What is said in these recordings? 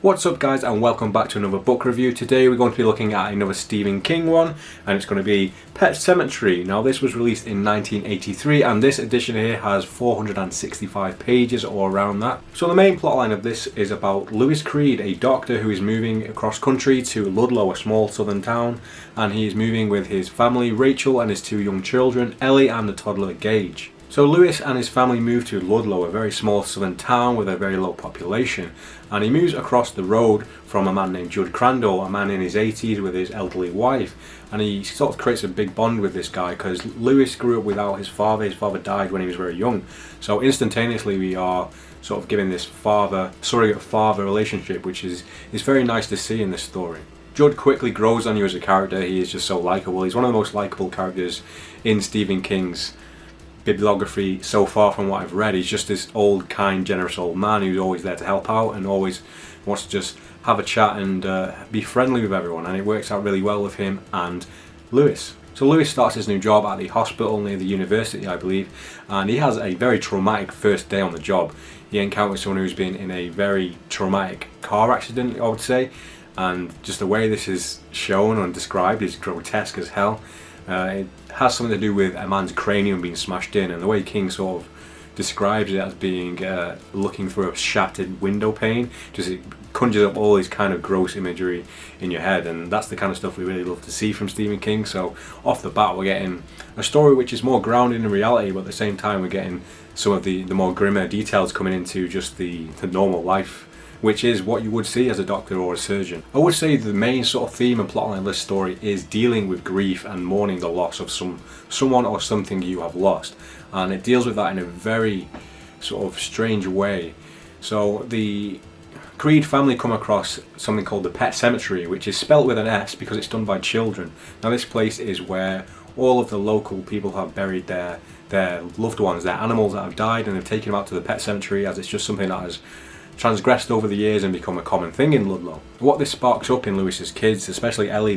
What's up guys, and welcome back to another book review. Today we're going to be looking at another Stephen King one, and it's going to be Pet Semetary. Now this was released in 1983 and this edition here has 465 pages or around that. So the main plotline of this is about Lewis Creed, a doctor who is moving across country to Ludlow, a small southern town, and he is moving with his family, Rachel and his two young children, Ellie and the toddler Gage. So Lewis and his family move to Ludlow, a very small southern town with a very low population, and he moves across the road from a man named Judd Crandall, a man in his 80s with his elderly wife, and he sort of creates a big bond with this guy because Lewis grew up without his father. His father died when he was very young, so instantaneously we are sort of given this surrogate father relationship, which is very nice to see in this story. Judd quickly grows on you as a character. He is just so likeable. He's one of the most likeable characters in Stephen King's bibliography so far from what I've read. He's just this old, kind, generous old man who's always there to help out and always wants to just have a chat and be friendly with everyone, and it works out really well with him and Lewis. So Lewis starts his new job at the hospital near the university, I believe, and he has a very traumatic first day on the job. He encounters someone who's been in a very traumatic car accident, I would say, and just the way this is shown and described is grotesque as hell. It has something to do with a man's cranium being smashed in, and the way King sort of describes it as being looking through a shattered window pane, just it conjures up all this kind of gross imagery in your head, and that's the kind of stuff we really love to see from Stephen King. So off the bat we're getting a story which is more grounded in reality, but at the same time we're getting some of the more grimmer details coming into just the normal life, which is what you would see as a doctor or a surgeon. I would say the main sort of theme and plotline of this story is dealing with grief and mourning the loss of someone or something you have lost, and it deals with that in a very sort of strange way. So the Creed family come across something called the Pet Semetary, which is spelt with an S because it's done by children. Now this place is where all of the local people have buried their loved ones, their animals that have died, and they've taken them out to the Pet Semetary, as it's just something that has transgressed over the years and become a common thing in Ludlow. What this sparks up in Lewis's kids, especially Ellie,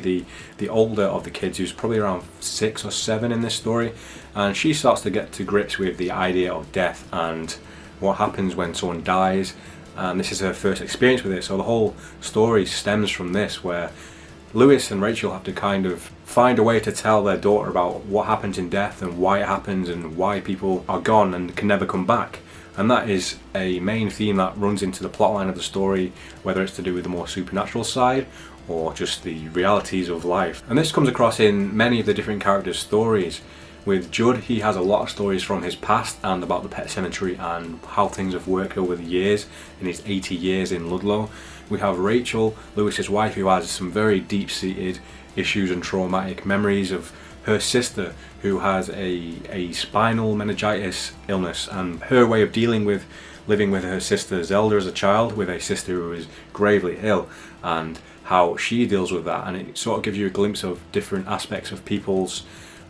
the older of the kids, who's probably around 6 or 7 in this story, and she starts to get to grips with the idea of death and what happens when someone dies, and this is her first experience with it. So the whole story stems from this, where Lewis and Rachel have to kind of find a way to tell their daughter about what happens in death and why it happens and why people are gone and can never come back. And that is a main theme that runs into the plotline of the story, whether it's to do with the more supernatural side or just the realities of life. And this comes across in many of the different characters' stories. With Judd, he has a lot of stories from his past and about the Pet Semetary and how things have worked over the years in his 80 years in Ludlow. We have Rachel, Lewis's wife, who has some very deep-seated issues and traumatic memories of her sister, who has a spinal meningitis illness, and her way of dealing with living with her sister Zelda as a child, with a sister who is gravely ill, and how she deals with that. And it sort of gives you a glimpse of different aspects of people's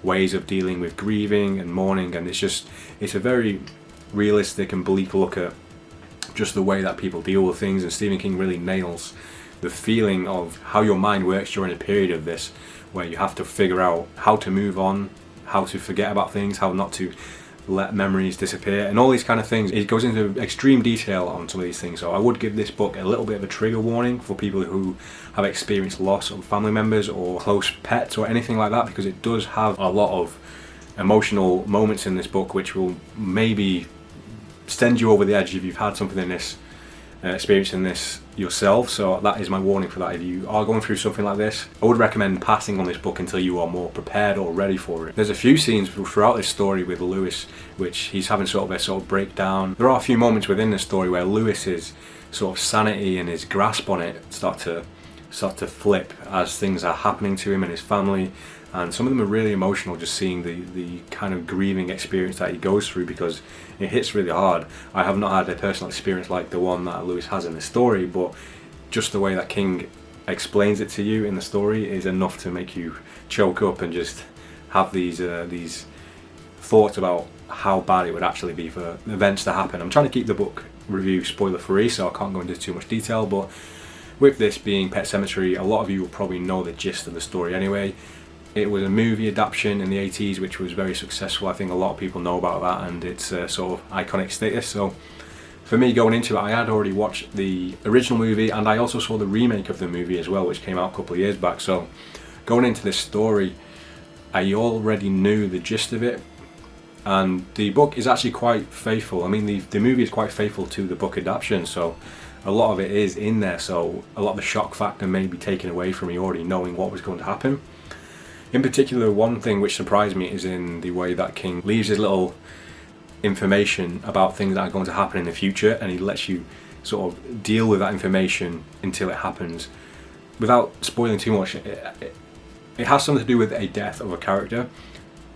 ways of dealing with grieving and mourning, and it's a very realistic and bleak look at just the way that people deal with things. And Stephen King really nails the feeling of how your mind works during a period of this, where you have to figure out how to move on, how to forget about things, how not to let memories disappear, and all these kind of things. It goes into extreme detail on some of these things. So I would give this book a little bit of a trigger warning for people who have experienced loss of family members or close pets or anything like that, because it does have a lot of emotional moments in this book which will maybe send you over the edge if you've had something in this experiencing this yourself. So that is my warning for that. If you are going through something like this, I would recommend passing on this book until you are more prepared or ready for it. There's a few scenes throughout this story with Lewis which he's having sort of breakdown. There are a few moments within this story where Lewis's sort of sanity and his grasp on it start to flip as things are happening to him and his family, and some of them are really emotional, just seeing the kind of grieving experience that he goes through, because it hits really hard. I have not had a personal experience like the one that Lewis has in the story, but just the way that King explains it to you in the story is enough to make you choke up and just have these thoughts about how bad it would actually be for events to happen. I'm trying to keep the book review spoiler free, so I can't go into too much detail, but with this being Pet Semetary, a lot of you will probably know the gist of the story anyway. It was a movie adaptation in the 80s which was very successful. I think a lot of people know about that, and it's sort of iconic status. So for me going into it, I had already watched the original movie and I also saw the remake of the movie as well, which came out a couple of years back. So going into this story, I already knew the gist of it, and the book is actually quite faithful. I mean, the movie is quite faithful to the book adaptation, so a lot of it is in there, so a lot of the shock factor may be taken away from me already knowing what was going to happen. In particular, one thing which surprised me is in the way that King leaves his little information about things that are going to happen in the future, and he lets you sort of deal with that information until it happens. Without spoiling too much, it has something to do with a death of a character,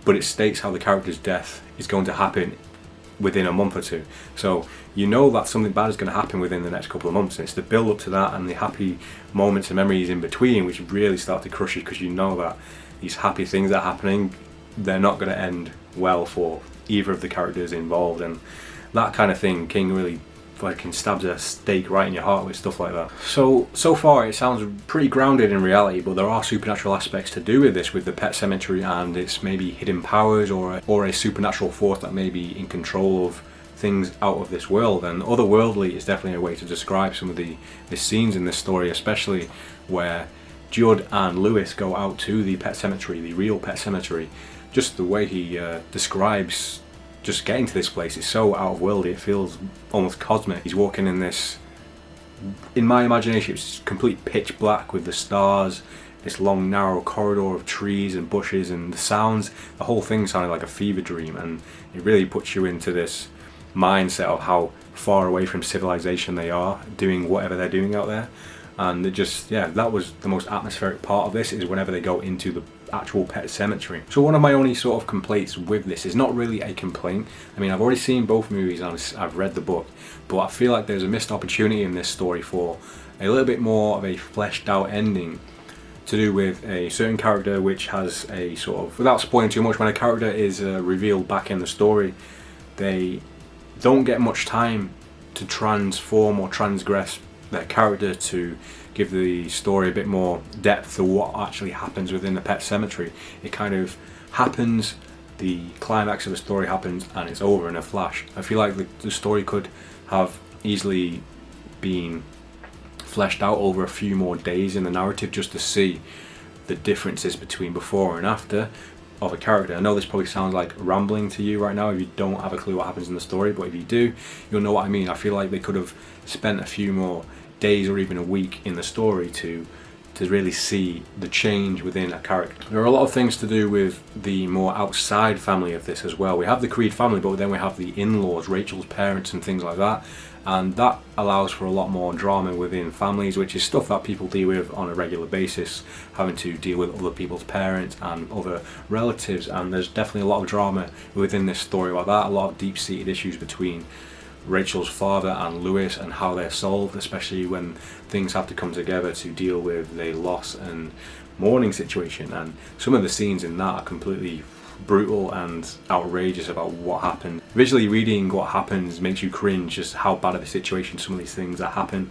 but it states how the character's death is going to happen within a month or two. So you know that something bad is going to happen within the next couple of months, and it's the build up to that and the happy moments and memories in between which really start to crush you, because you know that these happy things that are happening, they're not going to end well for either of the characters involved, and that kind of thing King really fucking stabs a stake right in your heart with stuff like that. So far it sounds pretty grounded in reality, but there are supernatural aspects to do with this, with the Pet Semetary and its maybe hidden powers or a supernatural force that may be in control of things out of this world. And otherworldly is definitely a way to describe some of the scenes in this story, especially where Judd and Lewis go out to the Pet Semetary, the real Pet Semetary. Just the way he describes just getting to this place is so out of worldly, it feels almost cosmic. He's walking in this, in my imagination it's complete pitch black with the stars, this long narrow corridor of trees and bushes and the sounds. The whole thing sounded like a fever dream, and it really puts you into this mindset of how far away from civilization they are, doing whatever they're doing out there. And it just, yeah, that was the most atmospheric part of this, is whenever they go into the actual Pet Semetary. So one of my only sort of complaints with this is not really a complaint. I mean, I've already seen both movies and I've read the book, but I feel like there's a missed opportunity in this story for a little bit more of a fleshed out ending to do with a certain character which has a sort of, without spoiling too much, when a character is revealed back in the story, they don't get much time to transform or transgress their character to give the story a bit more depth to what actually happens within the Pet Semetary. It kind of happens, the climax of the story happens, and it's over in a flash. I feel like the story could have easily been fleshed out over a few more days in the narrative, just to see the differences between before and after of a character. I know this probably sounds like rambling to you right now if you don't have a clue what happens in the story, but if you do, you'll know what I mean. I feel like they could have spent a few more days or even a week in the story to really see the change within a character. There are a lot of things to do with the more outside family of this as well. We have the Creed family, but then we have the in-laws, Rachel's parents and things like that, and that allows for a lot more drama within families, which is stuff that people deal with on a regular basis, having to deal with other people's parents and other relatives. And there's definitely a lot of drama within this story about that, a lot of deep-seated issues between Rachel's father and Lewis and how they're solved, especially when things have to come together to deal with the loss and mourning situation. And some of the scenes in that are completely brutal and outrageous about what happened. Visually reading what happens makes you cringe, just how bad of a situation some of these things that happen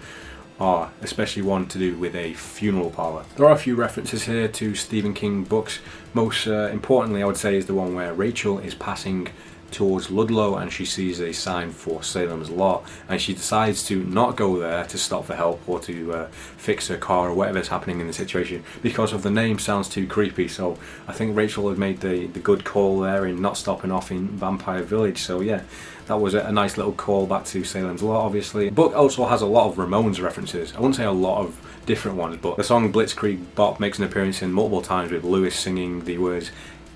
are, especially one to do with a funeral parlour. There are a few references here to Stephen King books. Most importantly, I would say, is the one where Rachel is passing towards Ludlow and she sees a sign for Salem's Lot, and she decides to not go there to stop for help or to fix her car or whatever's happening in the situation, because of the name sounds too creepy. So I think Rachel had made the good call there in not stopping off in Vampire Village. So yeah, that was a nice little call back to Salem's Lot, obviously. The book also has a lot of Ramones references. I wouldn't say a lot of different ones, but the song Blitzkrieg Bop makes an appearance in multiple times, with Lewis singing the words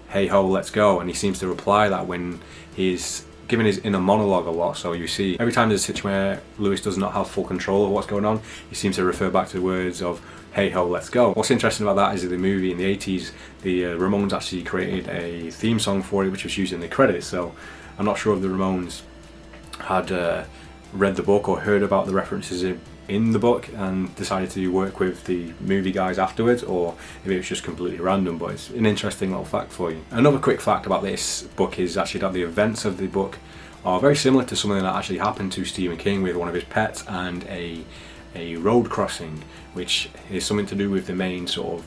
"Hey ho, let's go," and he seems to reply that when he's giving his inner monologue a lot. So you see, every time there's a situation where Lewis does not have full control of what's going on, he seems to refer back to the words of "Hey ho, let's go." What's interesting about that is that the movie in the 80s, the Ramones actually created a theme song for it, which was used in the credits. So I'm not sure if the Ramones had read the book or heard about the references in the book and decided to work with the movie guys afterwards, or if it was just completely random. But it's an interesting little fact for you. Another quick fact about this book is actually that the events of the book are very similar to something that actually happened to Stephen King with one of his pets and a road crossing, which is something to do with the main sort of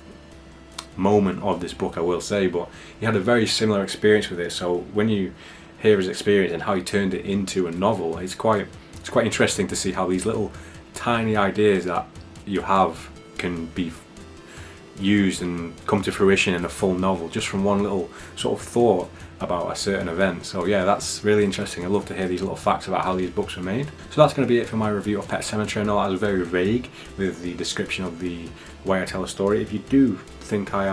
moment of this book, I will say. But he had a very similar experience with it, so when you hear his experience and how he turned it into a novel, it's quite it's quite interesting to see how these little tiny ideas that you have can be used and come to fruition in a full novel just from one little sort of thought about a certain event. So yeah, that's really interesting. I love to hear these little facts about how these books were made. So that's going to be it for my review of Pet Semetary. I know that was very vague with the description of the way I tell a story. If you do think I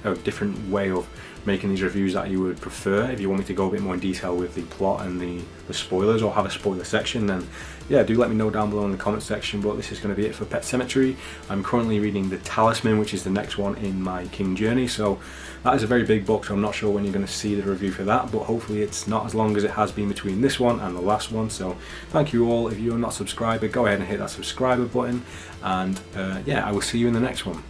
have a different way of making these reviews that you would prefer, if you want me to go a bit more in detail with the plot and the spoilers, or have a spoiler section, then yeah, do let me know down below in the comment section. But this is going to be it for Pet Semetary. I'm currently reading The Talisman, which is the next one in my King journey, so that is a very big book, so I'm not sure when you're going to see the review for that, but hopefully it's not as long as it has been between this one and the last one. So thank you all. If you're not a subscriber, go ahead and hit that subscriber button, and yeah, I will see you in the next one.